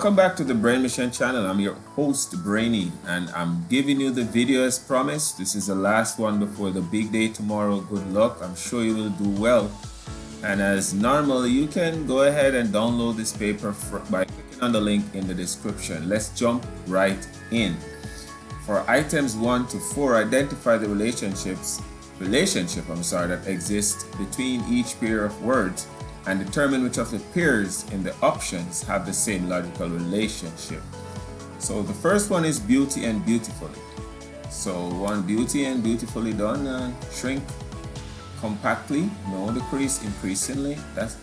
Welcome back to the Brain Mission channel. I'm your host Brainy, and I'm giving you the video as promised. This is the last one before the big day tomorrow. Good luck. I'm sure you will do well. And as normal, you can go ahead and download this paper by clicking on the link in the description. Let's jump right in. For items 1 to 4, identify the relationship that exists between each pair of words and determine which of the pairs in the options have the same logical relationship. So the first one is beauty and beautifully. So one, beauty and beautifully done, shrink compactly, no decrease increasingly.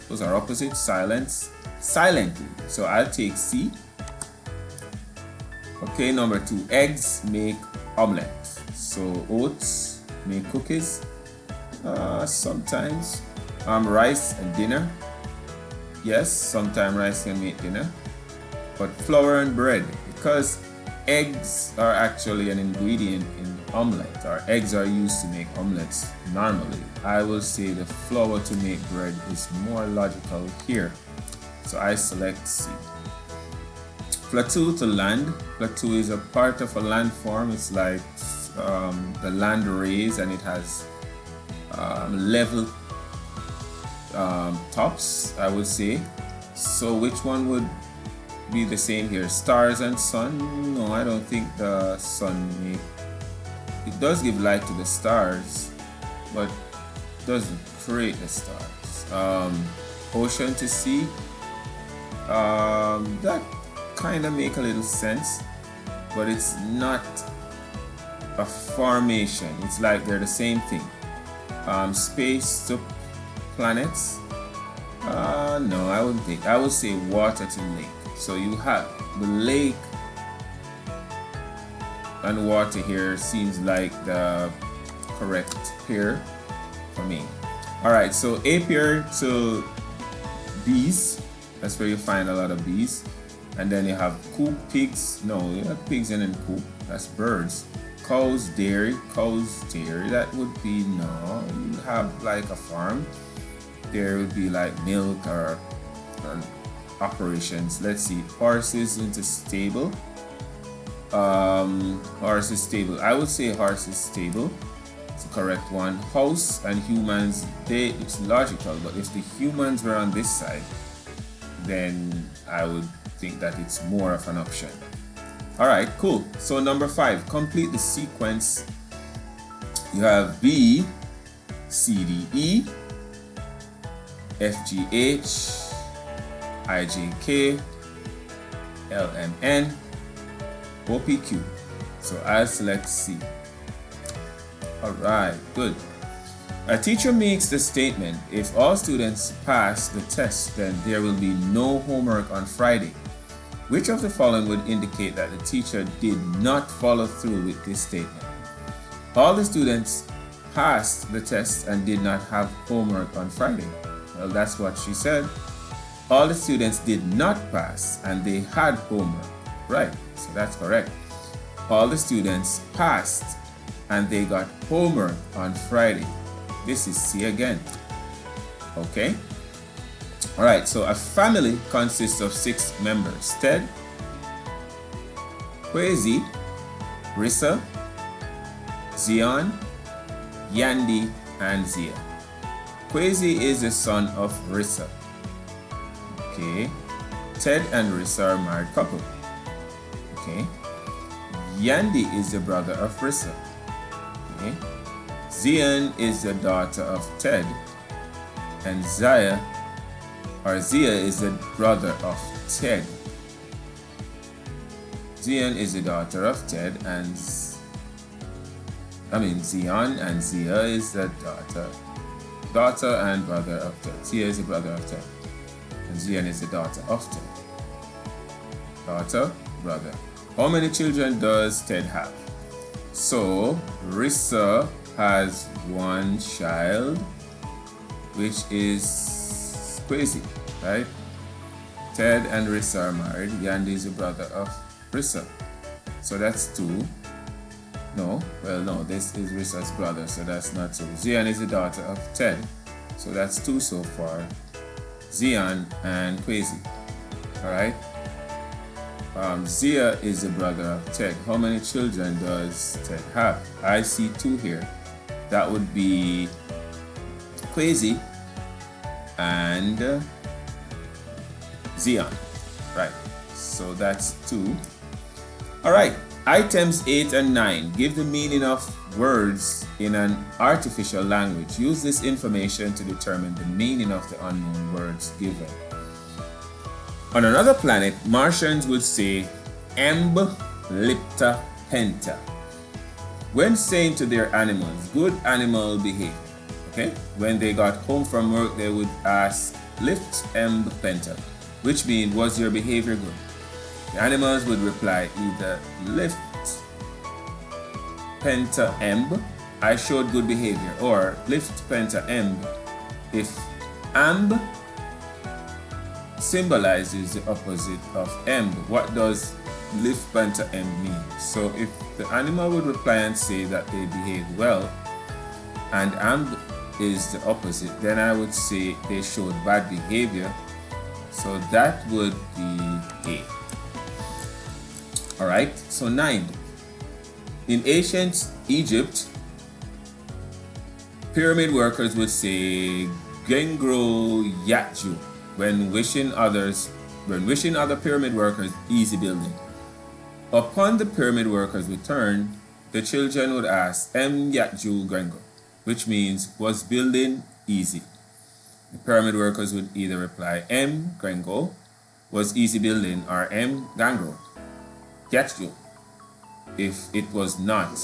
Those are opposites. Silence silently. So I'll take C. Okay, number 2, eggs make omelette. So oats make cookies. Sometimes. Rice and dinner. Yes, sometimes rice can make dinner. But flour and bread, because eggs are actually an ingredient in omelette, or eggs are used to make omelettes normally. I will say the flour to make bread is more logical here. So I select C. Plateau to land. Plateau is a part of a landform. It's like the land raised, and it has level tops, I would say. So which one would be the same here? Stars and sun? No, I don't think the sun it does give light to the stars, but doesn't create the stars. Ocean to sea, that kind of make a little sense, but it's not a formation. It's like they're the same thing. Space to planets, no, I wouldn't think. I would say water to lake. So you have the lake and water here. Seems like the correct pair for me. All right, so A pair to bees. That's where you find a lot of bees. And then you have coop, pigs. No, you have pigs and then coop. That's birds. Cows, dairy. That would be, no, you have like a farm. There would be like milk or operations. Let's see, horses into stable. Horses stable. I would say horses stable. It's the correct one. House and humans, it's logical, but if the humans were on this side, then I would think that it's more of an option. All right, cool. So number 5, complete the sequence. You have B, C, D, E, F, G, H, I, J, K, L, M, N, O, P, Q. So I'll select C. All right, good. A teacher makes the statement, if all students pass the test, then there will be no homework on Friday. Which of the following would indicate that the teacher did not follow through with this statement? All the students passed the test and did not have homework on Friday. Well, that's what she said. All the students did not pass and they had homework. Right, so that's correct. All the students passed and they got homework on Friday. This is C again. Okay. All right, so a family consists of 6 members. Ted, Kwesi, Rissa, Zion, Yandy, and Zia. Kwesi is the son of Rissa. Okay. Ted and Rissa are a married couple. Okay. Yandy is the brother of Rissa. Okay. Zion is the daughter of Ted. And Zia is the brother of Ted. Zion is the daughter of Ted, and Zion, and Zia is the daughter and brother of Ted. Zia is the brother of Ted, and Zion is the daughter of Ted. Daughter, brother. How many children does Ted have? So Rissa has 1 child, which is Kwesi, right? Ted and Rissa are married. Yandy is the brother of Rissa. So that's 2. No, this is Rissa's brother, so that's not 2. Zion is the daughter of Ted. So that's 2 so far. Zion and Kwesi. Alright? Zia is the brother of Ted. How many children does Ted have? I see 2 here. That would be Quasi and Zion. Right. So that's 2. All right. Items 8 and 9. Give the meaning of words in an artificial language. Use this information to determine the meaning of the unknown words given. On another planet, Martians would say Emb Lipta Penta when saying to their animals, good animal behavior. Okay? When they got home from work, they would ask, lift Emb Penta, which means, was your behavior good? The animals would reply either lift Penta Emb, I showed good behavior, or lift Penta Emb if Amb symbolizes the opposite of Emb. What does lift Penta Emb mean? So if the animal would reply and say that they behaved well and Amb is the opposite, then I would say they showed bad behavior. So that would be A. Alright, so 9. In ancient Egypt, pyramid workers would say Gengro Yatju when wishing other pyramid workers easy building. Upon the pyramid workers' return, the children would ask M Yatju Gengro, which means was building easy. The pyramid workers would either reply M Gengro was easy building or M Gangro Yatju if it was not.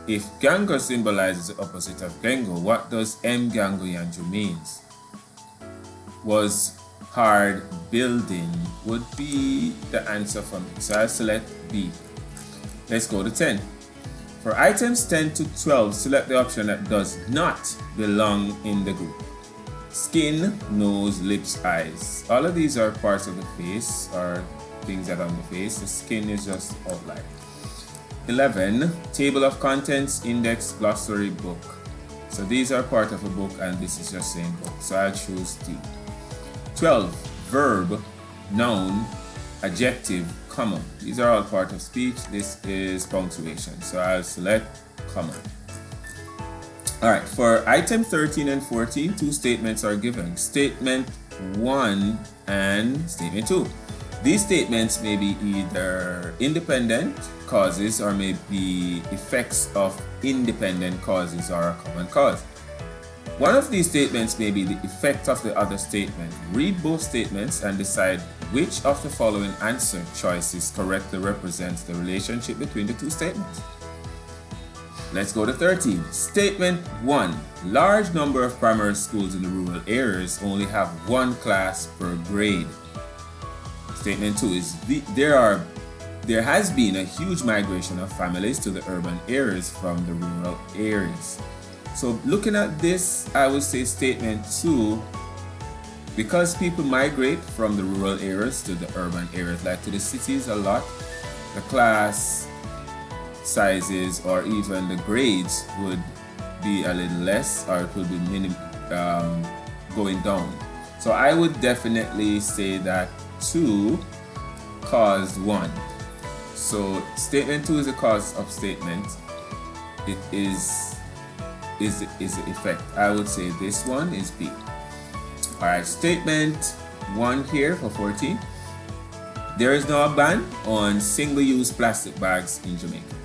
If Gango symbolizes the opposite of Gengo, what does M Gango Yanju means? Was hard building would be the answer for me. So I'll select B. Let's go to 10. For items 10 to 12, select the option that does not belong in the group. Skin, nose, lips, eyes. All of these are parts of the face or things that are on the face. The skin is just outline. 11. Table of contents, index, glossary, book. So these are part of a book and this is just saying book. So I'll choose D. 12. Verb, noun, adjective, comma. These are all part of speech. This is punctuation. So I'll select comma. Alright, for item 13 and 14, 2 statements are given. Statement 1 and statement 2. These statements may be either independent causes or may be effects of independent causes or a common cause. One of these statements may be the effect of the other statement. Read both statements and decide which of the following answer choices correctly represents the relationship between the 2 statements. Let's go to 13. Statement 1. Large number of primary schools in the rural areas only have 1 class per grade. Statement 2 is there has been a huge migration of families to the urban areas from the rural areas. So looking at this, I would say statement 2, because people migrate from the rural areas to the urban areas, like to the cities a lot, the class sizes or even the grades would be a little less, or it would be going down. So I would definitely say that 2 caused 1. So statement 2 is a cause of statement. It is the effect. I would say this one is B. Alright, statement 1 here for 14. There is no ban on single-use plastic bags in Jamaica.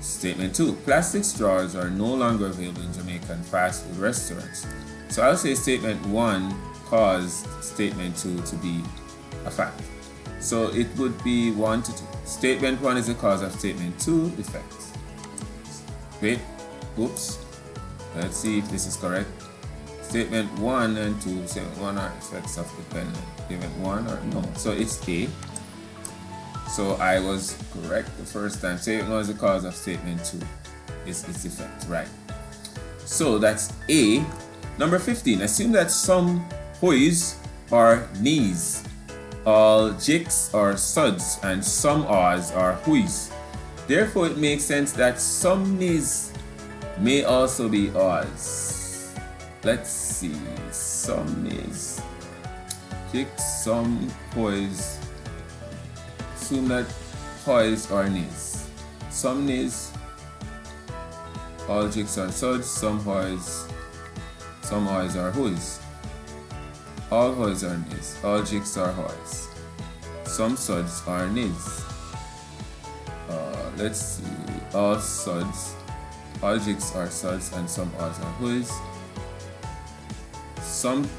Statement 2. Plastic straws are no longer available in Jamaican fast food restaurants. So I'll say statement 1 caused statement 2 to be a fact. So it would be 1 to 2. Statement 1 is the cause of statement 2 effects. Wait, oops. Let's see if this is correct. Statement 1 and 2, statement 1 are effects of dependent. Statement 1 or no. So it's A. So I was correct the first time. Statement 1 is the cause of statement 2. It's its effect, right? So that's A. Number 15. Assume that some hoys are knees, all jigs are suds, and some ahs are huis. Therefore, it makes sense that some knees may also be ahs. Let's see. Some knees, jigs, some hoys, assume that hoys or nis. Some nis, all jigs are suds, some hoys are who's. All hoys are nis, all jigs are hoys. Some suds are nis. Let's see, all suds, all jigs are suds, and some odds are who's. Some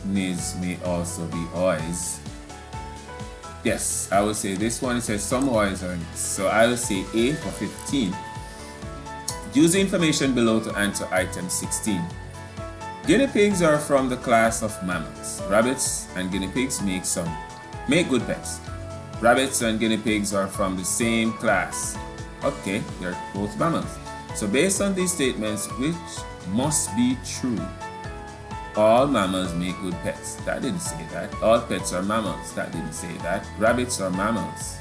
nis may also be oys. Yes, I would say this one says some oys are nis. So I will say A for 15. Use the information below to answer item 16. Guinea pigs are from the class of mammals. Rabbits and guinea pigs make good pets. Rabbits and guinea pigs are from the same class. Okay, they're both mammals. So based on these statements, which must be true? All mammals make good pets. That didn't say that. All pets are mammals. That didn't say that. Rabbits are mammals.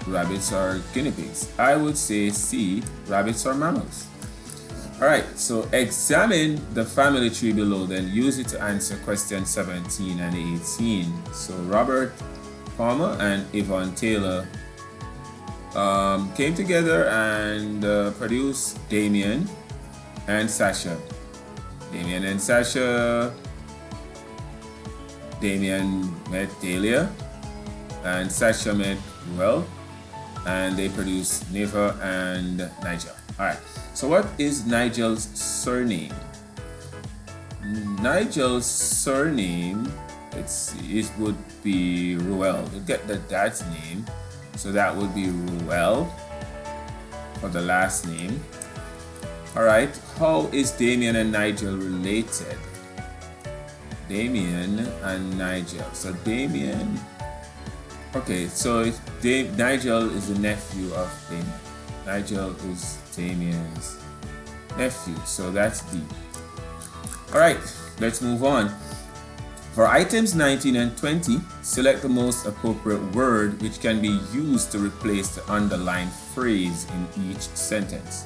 Rabbits are guinea pigs. I would say C, rabbits are mammals. Alright, so examine the family tree below, then use it to answer question 17 and 18. So Robert Palmer and Yvonne Taylor came together and produced Damien and Sasha. Damien and Sasha. Damien met Dahlia and Sasha met Ruel, and they produced Neva and Nigel. Alright, so what is Nigel's surname? Nigel's surname, let's see, it would be Ruel. We'll get the dad's name, so that would be Ruel for the last name. Alright, how is Damien and Nigel related? Damien and Nigel. So Damien, okay, so Nigel is the nephew of Damien. Nigel is Damien's nephew, so that's D. Alright, let's move on. For items 19 and 20, select the most appropriate word which can be used to replace the underlined phrase in each sentence.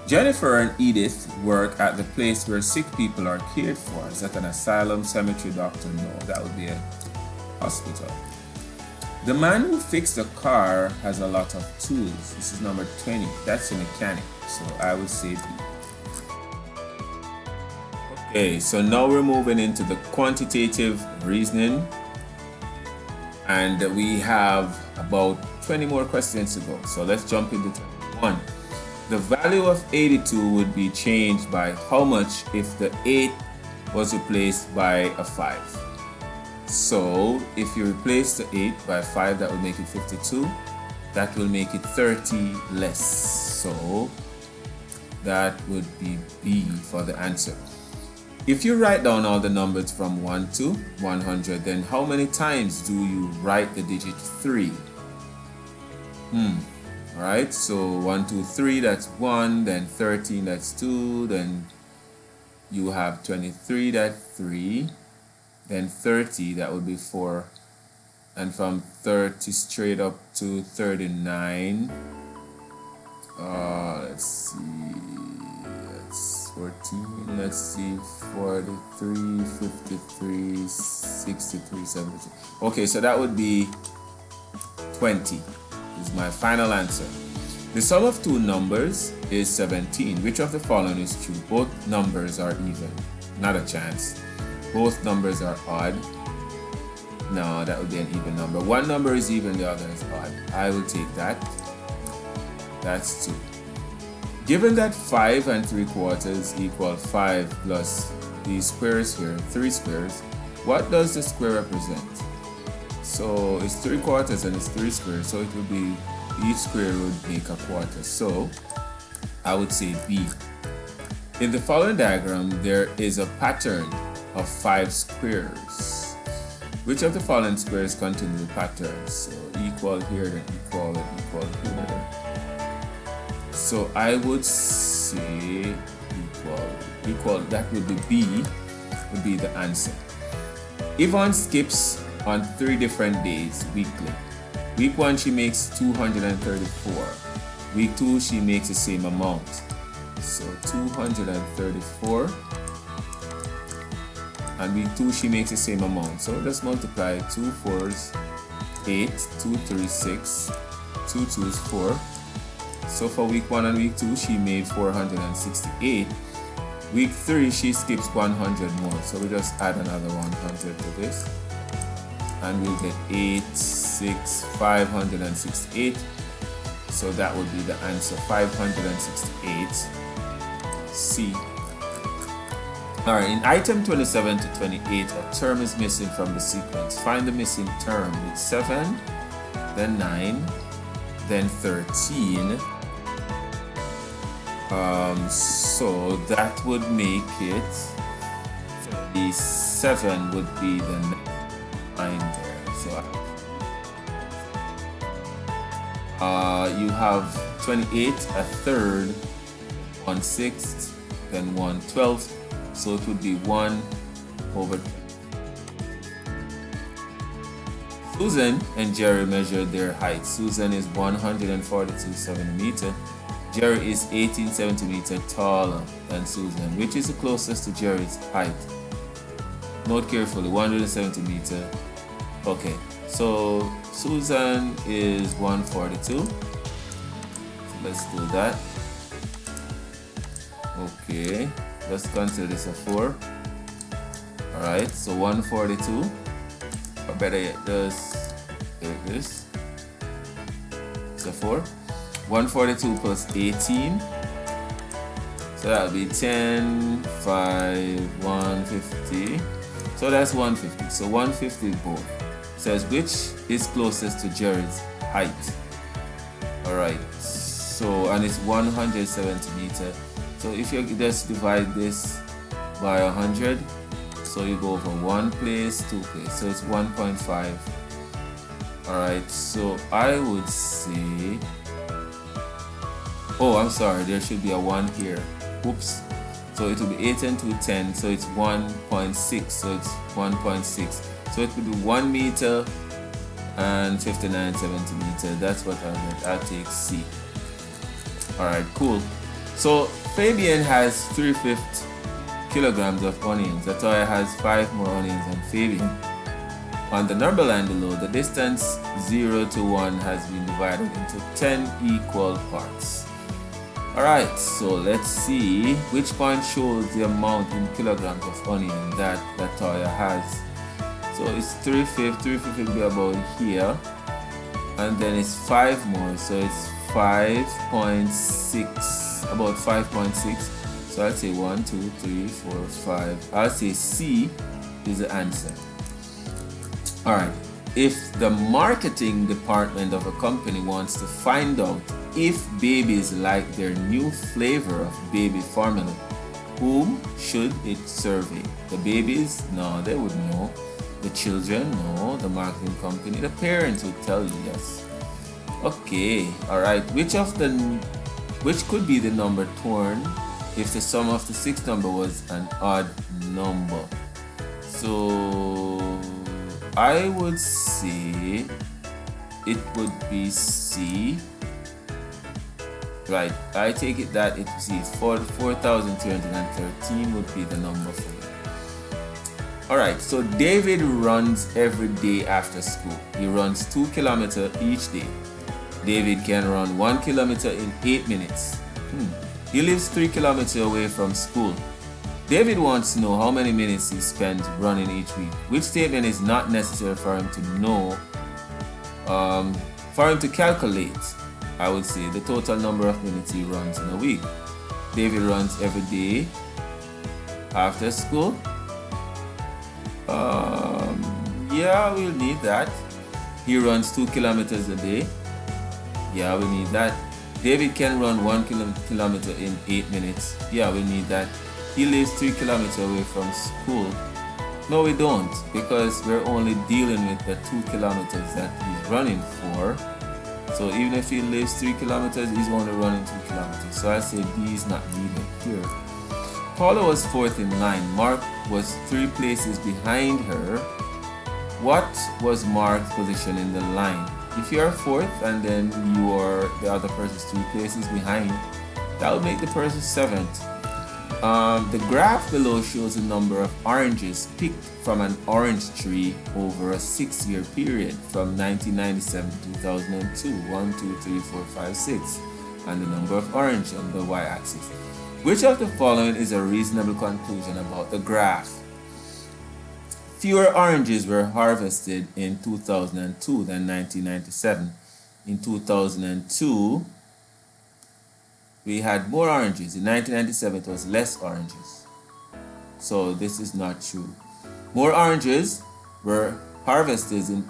Jennifer and Edith work at the place where sick people are cared for. Is that an asylum, cemetery, doctor? No, that would be a hospital. The man who fixed the car has a lot of tools. This is number 20. That's a mechanic, so I would say B. Okay, so now we're moving into the quantitative reasoning, and we have about 20 more questions to go. So let's jump into 21. The value of 82 would be changed by how much if the 8 was replaced by a 5? So if you replace the 8 by 5, that will make it 52. That will make it 30 less. So that would be B for the answer. If you write down all the numbers from 1 to 100, then how many times do you write the digit 3? Alright, so 1, 2, 3, that's 1, then 13, that's 2, then you have 23, that's 3, then 30, that would be 4, and from 30 straight up to 39, let's see, that's 14, let's see, 43, 53, 63, 72. Okay, so that would be 20. Is my final answer. The sum of two numbers is 17. Which of the following is true? Both numbers are even. Not a chance. Both numbers are odd. No, that would be an even number. One number is even, the other is odd. I will take that. That's 2. Given that 5 3/4 equal 5 plus these squares here, 3 squares, what does the square represent? So it's 3/4 and it's 3 squares, so it would be, each square would make a quarter. So I would say B. In the following diagram, there is a pattern of 5 squares. Which of the following squares continue the pattern? So equal here, then equal, and equal here. So I would say equal, that would be B, would be the answer. Yvonne skips on 3 different days weekly. Week 1 she makes 234. Week 2 she makes the same amount. So 234. And week 2 she makes the same amount. So just multiply 2 4s 8, 2, 3, 6, 2 2s 4. So for week 1 and week 2 she made 468. Week 3 she skips 100 more, so we just add another 100 to this and we'll get 8, 6, 568. So that would be the answer, 568 C. Alright, in item 27 to 28, a term is missing from the sequence. Find the missing term. It's 7, then 9, then 13. So that would make it, the 7 would be the 9 there. So you have 28, a third, 1/6, then 1/12. So it would be 1 over. Susan and Jerry measured their height. Susan is 142 centimeters. Jerry is 18 centimeters taller than Susan. Which is the closest to Jerry's height? Note carefully, 100 centimeters. Okay, so Susan is 142. So let's do that. Okay, let's consider this a 4. Alright, so 142. Or better yet, just take this. It's a 4. 142 plus 18. So that'll be 10, 5, 150. So that's 150. So 150 both. Says which is closest to Jerry's height. Alright, so and it's 100 centimeters. So if you just divide this by 100, so you go over 1 place, 2 place, so it's 1.5. Alright, so I would say, oh I'm sorry, there should be a 1 here. Oops. So it will be 8 and 2, 10, so it's 1.6, so it's 1.6. So it would be 1 meter and 59 centimeters. That's what I'll take C. Alright, cool. So Fabian has 3/5 kilograms of onions. Latoya has 5 more onions than Fabian. On the number line below, the distance 0 to 1 has been divided into 10 equal parts. Alright, so let's see which point shows the amount in kilograms of onion that Latoya has. So it's 3/5. 3/5 will be about here, and then it's 5 more, so it's 5.6, about 5.6. So I'll say 1, 2, 3, 4, 5. I'll say C is the answer. Alright, if the marketing department of a company wants to find out if babies like their new flavor of baby formula, whom should it survey? The babies? No, they wouldn't know. The children? No. The marketing company? The parents would tell you yes. Okay, alright. Which could be the number torn if the sum of the 6th number was an odd number? So I would say it would be C. Right, I take it that it is 4,313 would be the number for you. Alright, so David runs every day after school. He runs 2 kilometers each day. David can run 1 kilometer in 8 minutes. He lives 3 kilometers away from school. David wants to know how many minutes he spends running each week. Which statement is not necessary for him to know, for him to calculate? I would say the total number of minutes he runs in a week. David runs every day after school. Yeah, we'll need that. He runs 2 kilometers a day. Yeah, we need that. David can run 1 kilometer in 8 minutes. Yeah, we need that. He lives 3 kilometers away from school. No, we don't, because we're only dealing with the 2 kilometers that he's running for. So even if he lives 3 kilometers, he's only running 2 kilometers. So I say B is not needed here. Paula was 4th in line. Mark was 3 places behind her. What was Mark's position in the line? If you're 4th and then the other person's 3 places behind, that would make the person 7th. The graph below shows the number of oranges picked from an orange tree over a 6-year period from 1997 to 2002. 1, 2, 3, 4, 5, 6. And the number of orange on the y-axis. Which of the following is a reasonable conclusion about the graph? Fewer oranges were harvested in 2002 than 1997. In 2002, we had more oranges. In 1997, it was less oranges. So this is not true. More oranges were harvested in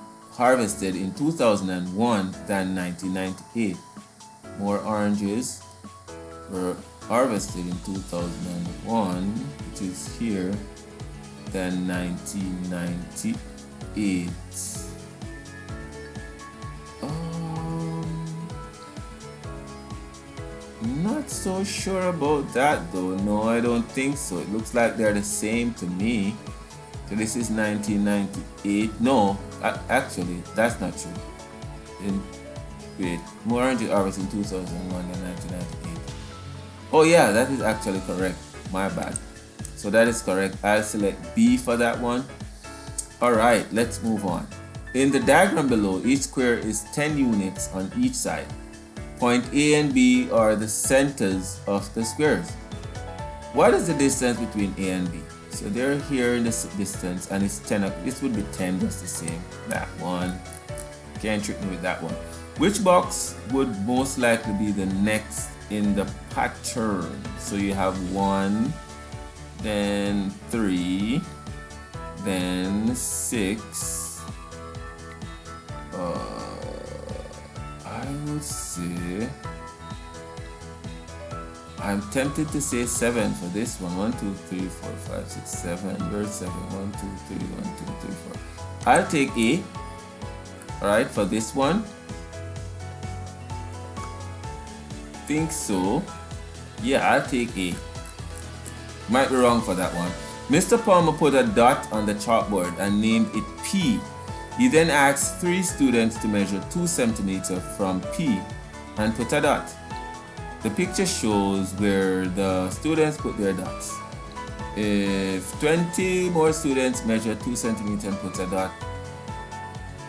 2001 than 1998. More oranges were harvested in 2001, which is here, than 1998. Not so sure about that though. No, I don't think so. It looks like they're the same to me. So this is 1998. No, actually, that's not true. Wait, more oranges harvested in 2001 than 1998. Oh yeah, that is actually correct. My bad. So that is correct. I'll select B for that one. Alright, let's move on. In the diagram below, each square is 10 units on each side. Point A and B are the centers of the squares. What is the distance between A and B? So they're here in this distance, and it's 10. This would be 10 just the same. That one. Can't trick me with that one. Which box would most likely be the next in the pattern? So you have 1, then 3, then 6. I would say, I'm tempted to say 7 for this one. 1, 2, 3, 4, 5, 6, 7. Where's 7? 1, 2, 3, 1, 2, 3, 4. I'll take A. Alright, for this one. Think so. Yeah, I'll take A. Might be wrong for that one. Mr. Palmer put a dot on the chalkboard and named it P. He then asked 3 students to measure 2 centimeters from P and put a dot. The picture shows where the students put their dots. If 20 more students measure 2 centimeters and put a dot,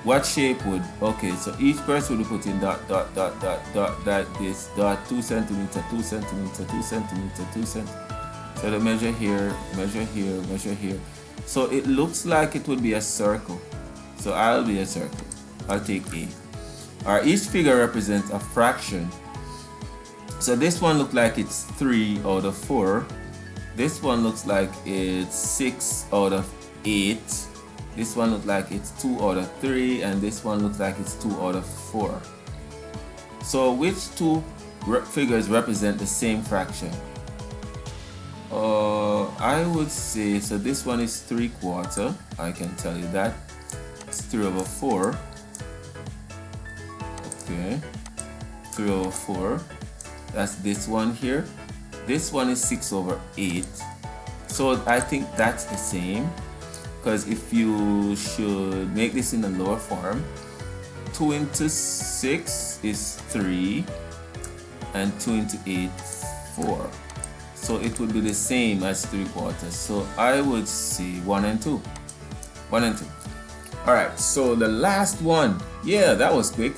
what shape would? Okay, so each person would put in dot, dot, dot, dot, dot, like this, dot, 2 centimeters, 2 centimeters, 2 centimeters, 2 centimeters. So they measure here, measure here, measure here. So it looks like it would be a circle. So I'll be a circle. I'll take A. Alright, each figure represents a fraction. So this one looks like it's 3 out of 4. This one looks like it's 6 out of 8. This one looks like it's 2 out of 3. And this one looks like it's 2 out of 4. So which two figures represent the same fraction? I would say, so this one is 3/4. I can tell you that. It's 3 over 4. Okay. 3 over 4. That's this one here. This one is 6 over 8. So I think that's the same. Because if you should make this in the lower form, 2 into 6 is 3. And 2 into 8, 4. So it would be the same as 3/4. So I would say 1 and 2. 1 and 2. Alright, so the last one. Yeah, that was quick.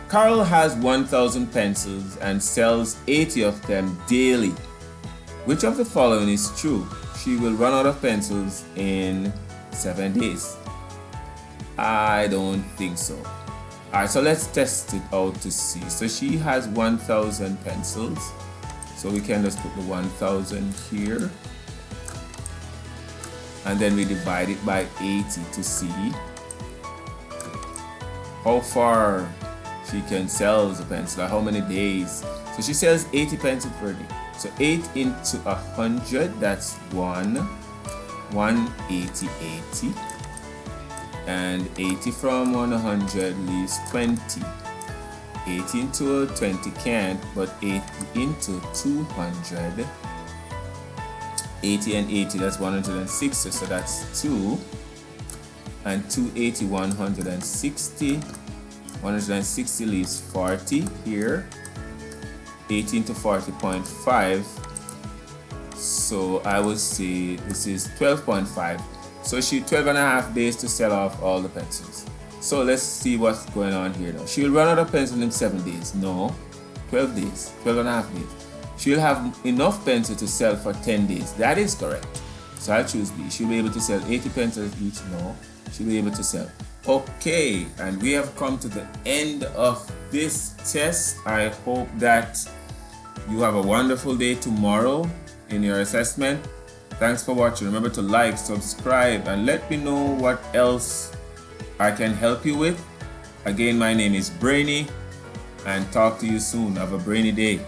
Carol has 1,000 pencils and sells 80 of them daily. Which of the following is true? She will run out of pencils in 7 days. I don't think so. Alright, so let's test it out to see. So she has 1,000 pencils. So we can just put the 1,000 here. And then we divide it by 80 to see how far she can sell the pencil, or how many days. So she sells 80 pencils per day. So 8 into 100, that's 1. 180, 80. And 80 from 100 leaves 20. 80 into 20 can't, but 80 into 200. 80 and 80, that's 160, so that's 2. And 280, 160. 160 leaves 40 here. 80 into 40.5. So I would say this is 12.5. So she 12.5 days to sell off all the pencils. So let's see what's going on here now. She will run out of pencil in 7 days. No, 12 days, 12.5 days. She'll have enough pencil to sell for 10 days. That is correct. So I'll choose B. She'll be able to sell 80 pencils each. No, she'll be able to sell. Okay, and we have come to the end of this test. I hope that you have a wonderful day tomorrow in your assessment. Thanks for watching. Remember to like, subscribe, and let me know what else I can help you with. Again, my name is Brainy, and talk to you soon. Have a brainy day.